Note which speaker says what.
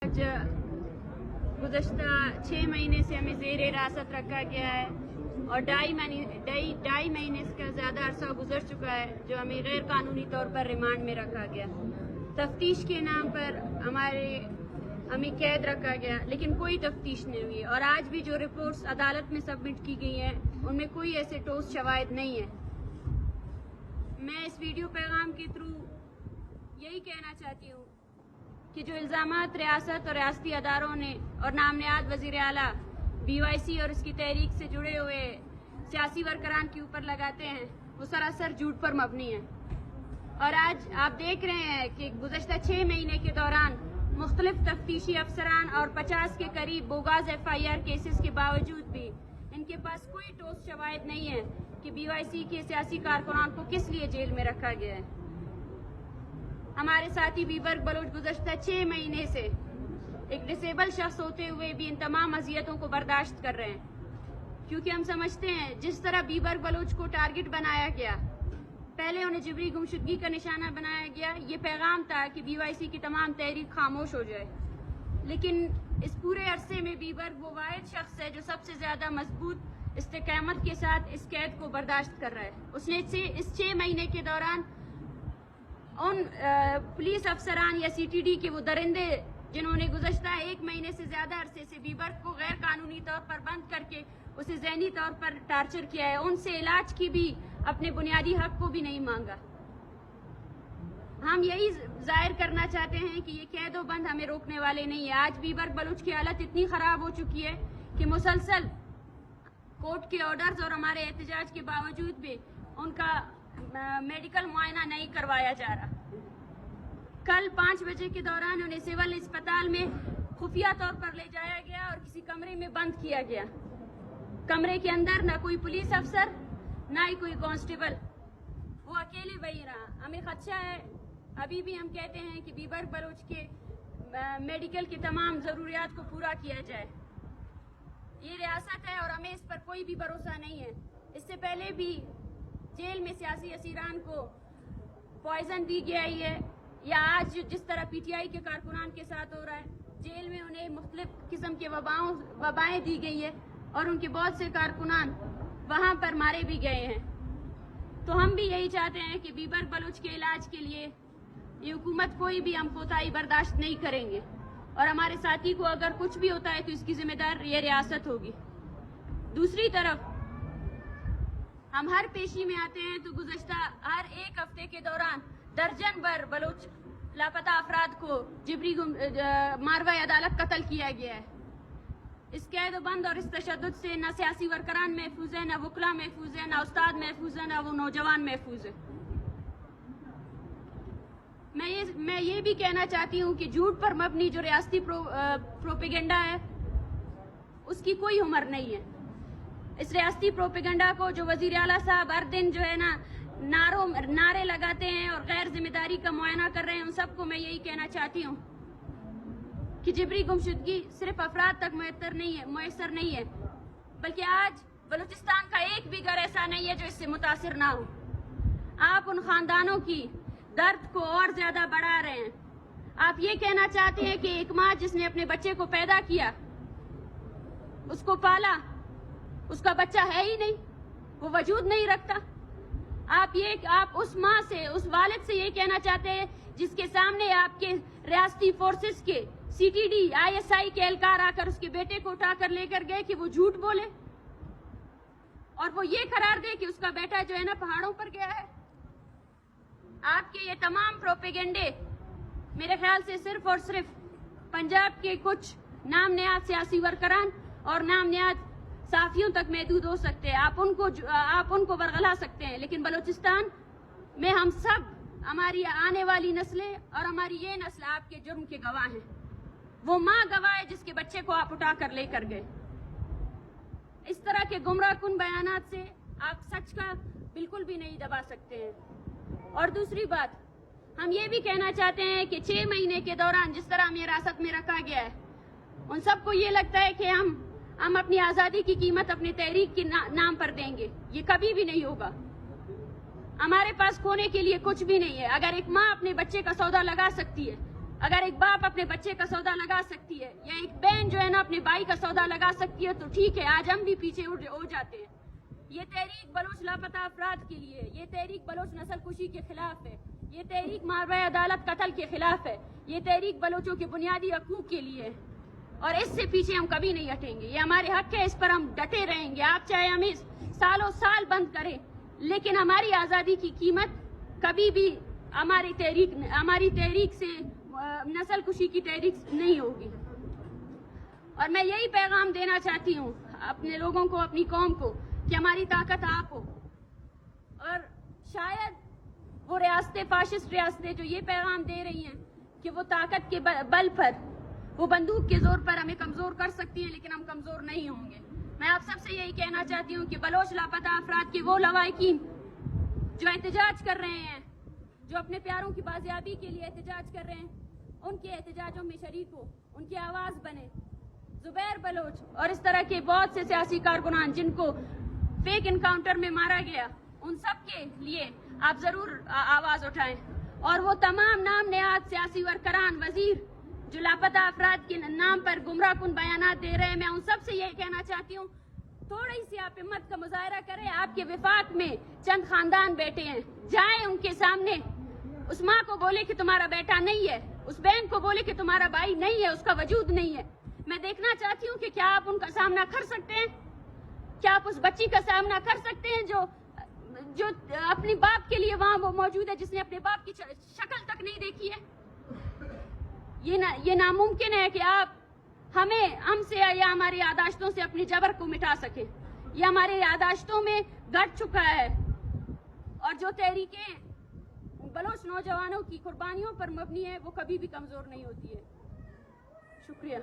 Speaker 1: आज गुज़श्ता 6 महीने से हमें ज़ेर हिरासत रखा गया है और ढाई महीने का ज़्यादा अरसा गुजर चुका है जो हमें गैर कानूनी तौर पर रिमांड में रखा गया। तफ्तीश के नाम पर हमें कैद रखा गया, लेकिन कोई तफ्तीश नहीं हुई और आज भी जो रिपोर्ट्स अदालत में सबमिट की गई हैं उनमें कोई ऐसे ठोस शवाहिद नहीं है। मैं इस वीडियो पैगाम के थ्रू यही कहना चाहती हूँ कि जो इल्ज़ामात रियासत और रियासती अदारों ने और नामनियाद वज़ीर आला BYC और इसकी तहरीक से जुड़े हुए सियासी वरकरान के ऊपर लगाते हैं वो सरासर झूठ पर मबनी है। और आज आप देख रहे हैं कि गुज़श्ता 6 महीने के दौरान मुख्तलिफ तफ्तीशी अफसरान और 50 के करीब बोगास FIR केसेस के बावजूद भी इनके पास कोई ठोस शवाहिद नहीं है कि BYC के सियासी कारकुनान को किस लिए जेल में रखा गया है। हमारे साथी बीबर्ग बलोच गुज़श्ता 6 महीने से एक डिसेबल शख्स होते हुए भी इन तमाम अज़ियतों को बर्दाश्त कर रहे हैं, क्योंकि हम समझते हैं जिस तरह बीबर्ग बलोच को टारगेट बनाया गया, पहले उन्हें जिबरी गुमशुदगी का निशाना बनाया गया। ये पैगाम था कि BYC की तमाम तहरीक खामोश हो जाए, लेकिन इस पूरे अरसे में बीबर्ग वो वाहिद शख्स है जो सबसे ज़्यादा मजबूत इस्तेकामत के साथ इस कैद को बर्दाश्त कर रहा है। उसने इस 6 महीने के दौरान उन पुलिस अफसरान या CTD के वो दरिंदे जिन्होंने गुज़श्ता 1 महीने से ज़्यादा अरसे से बीबर्ग को गैर कानूनी तौर पर बंद करके उसे ज़हनी तौर पर टार्चर किया है, उनसे इलाज की भी अपने बुनियादी हक को भी नहीं मांगा। हम यही जाहिर करना चाहते हैं कि ये कैदो बंद हमें रोकने वाले नहीं है। आज बीबर्ग बलूच की हालत इतनी ख़राब हो चुकी है कि मुसलसल कोर्ट के ऑर्डर्स और हमारे एहतजाज के बावजूद भी उनका मेडिकल मुआयना नहीं करवाया जा रहा। कल 5 बजे के दौरान उन्हें सिविल अस्पताल में खुफिया तौर पर ले जाया गया और किसी कमरे में बंद किया गया। कमरे के अंदर ना कोई पुलिस अफसर ना ही कोई कांस्टेबल, वो अकेले वही रहा। हमें खदशा है, अभी भी हम कहते हैं कि बीबर्ग बलोच के मेडिकल की तमाम ज़रूरियात को पूरा किया जाए। ये रियासत है और हमें इस पर कोई भी भरोसा नहीं है। इससे पहले भी जेल में सियासी असीरान को पॉइजन दी गई है, या आज जिस तरह PTI के कारकुनान के साथ हो रहा है, जेल में उन्हें मुख्तलिफ किस्म के वबाएं दी गई है और उनके बहुत से कारकुनान वहाँ पर मारे भी गए हैं। तो हम भी यही चाहते हैं कि बीबर्ग बलोच के इलाज के लिए ये हुकूमत कोई भी हम कोताही बर्दाश्त नहीं करेंगे और हमारे साथी को अगर कुछ भी होता है तो इसकी जिम्मेदार ये रियासत होगी। दूसरी तरफ हम हर पेशी में आते हैं तो गुज़श्ता हर 1 हफ्ते के दौरान दर्जन भर बलोच लापता अफराद को जिबरी मारवा अदालत कत्ल किया गया है। इस कैद बंद और इस तशद्दुद से न सियासी वरकरान महफूज है, न वकला महफूज है, न उस्ताद महफूज है, न वो नौजवान महफूज है। मैं ये भी कहना चाहती हूँ कि झूठ पर मबनी जो रियासती प्रोपेगेंडा है उसकी कोई उम्र नहीं है। इस रियासती प्रोपेगेंडा को जो वज़ीर आला साहब हर दिन जो है ना नारे लगाते हैं और गैर जिम्मेदारी का मुआयना कर रहे हैं, उन सबको मैं यही कहना चाहती हूँ कि जिबरी गुमशुदगी सिर्फ अफराद तक मुयस्सर नहीं है, बल्कि आज बलूचिस्तान का एक भी घर ऐसा नहीं है जो इससे मुतासिर ना हो। आप उन खानदानों की दर्द को और ज्यादा बढ़ा रहे हैं। आप ये कहना चाहते हैं कि एक माँ जिसने अपने बच्चे को पैदा किया, उसको पाला, उसका बच्चा है ही नहीं, वो वजूद नहीं रखता। आप उस माँ से, उस वालिद से ये कहना चाहते हैं जिसके सामने आपके रियासती फोर्सेस के CTD ISI के एहलकार आकर उसके बेटे को उठाकर लेकर गए कि वो झूठ बोले और वो ये करार दे कि उसका बेटा जो है ना पहाड़ों पर गया है। आपके ये तमाम प्रोपेगेंडे मेरे ख्याल से सिर्फ और सिर्फ पंजाब के कुछ नामनियाद सियासी वरकरान और नामनियाद साफियों तक महदूद हो सकते हैं। आप उनको बरगला सकते हैं, लेकिन बलूचिस्तान में हम सब, हमारी आने वाली नस्लें और हमारी ये नस्ल आपके जुर्म के गवाह हैं। वो माँ गवाह है जिसके बच्चे को आप उठा कर लेकर गए। इस तरह के गुमराह कुन बयानात से आप सच का बिल्कुल भी नहीं दबा सकते हैं। और दूसरी बात, हम ये भी कहना चाहते हैं कि 6 महीने के दौरान जिस तरह हमें हिरासत में रखा गया है, उन सबको ये लगता है कि हम अपनी आज़ादी की कीमत अपनी तहरीक के नाम पर देंगे। ये कभी भी नहीं होगा। हमारे पास खोने के लिए कुछ भी नहीं है। अगर एक माँ अपने बच्चे का सौदा लगा सकती है اگر ایک باپ اپنے بچے کا سودا لگا سکتی ہے یا ایک بہن جو ہے نا اپنے بھائی کا سودا لگا سکتی ہے تو ٹھیک ہے، آج ہم بھی پیچھے ہو جاتے ہیں۔ یہ تحریک بلوچ لاپتہ افراد کے لیے ہے، یہ تحریک بلوچ نسل کشی کے خلاف ہے، یہ تحریک ماورائے عدالت قتل کے خلاف ہے، یہ تحریک بلوچوں کے بنیادی حقوق کے لیے ہے، اور اس سے پیچھے ہم کبھی نہیں ہٹیں گے۔ یہ ہمارے حق ہے، اس پر ہم ڈٹے رہیں گے۔ آپ چاہے ہمیں سالوں سال بند کریں، لیکن ہماری آزادی کی قیمت کبھی بھی ہماری تحریک سے نسل کشی کی تحریک نہیں ہوگی۔ اور میں یہی پیغام دینا چاہتی ہوں اپنے لوگوں کو، اپنی قوم کو، کہ ہماری طاقت آپ ہو، اور شاید وہ ریاستیں، فاشسٹ ریاستیں جو یہ پیغام دے رہی ہیں کہ وہ طاقت کے بل پر، وہ بندوق کے زور پر ہمیں کمزور کر سکتی ہیں، لیکن ہم کمزور نہیں ہوں گے۔ میں آپ سب سے یہی کہنا چاہتی ہوں کہ بلوچ لاپتہ افراد کے وہ لواحقین جو احتجاج کر رہے ہیں، جو اپنے پیاروں کی بازیابی کے لیے احتجاج کر رہے ہیں، ان کے احتجاجوں میں شریک ہو، ان کی آواز بنے۔ زبیر بلوچ اور اس طرح کے بہت سے سیاسی کارکنان جن کو فیک انکاؤنٹر میں مارا گیا، ان سب کے لیے آپ ضرور آواز اٹھائیں، اور وہ تمام نام نہاد سیاسی ورکران، وزیر جو لاپتہ افراد کے نام پر گمراہ کن بیانات دے رہے ہیں، میں ان سب سے یہ کہنا چاہتی ہوں تھوڑی سی آپ ہمت کا مظاہرہ کریں۔ آپ کے وفاق میں چند خاندان بیٹھے ہیں، جائیں ان کے سامنے، اس ماں کو بولے کہ تمہارا بیٹا نہیں ہے، اس بہن کو بولے کہ تمہارا بھائی نہیں ہے، اس کا وجود نہیں ہے۔ میں دیکھنا چاہتی ہوں کہ کیا آپ ان کا سامنا کر سکتے ہیں؟ کیا آپ اس بچی کا سامنا کر سکتے ہیں جو اپنی باپ کے لیے وہاں وہ موجود ہے، جس نے اپنے باپ کی شکل تک نہیں دیکھی ہے؟ یہ ناممکن ہے کہ آپ ہم سے یا ہماری یاداشتوں سے اپنی جبر کو مٹا سکیں۔ یہ ہمارے یاداشتوں میں گھٹ چکا ہے، اور جو تحریکیں بلوچ نوجوانوں کی قربانیوں پر مبنی ہے وہ کبھی بھی کمزور نہیں ہوتی ہے۔ شکریہ۔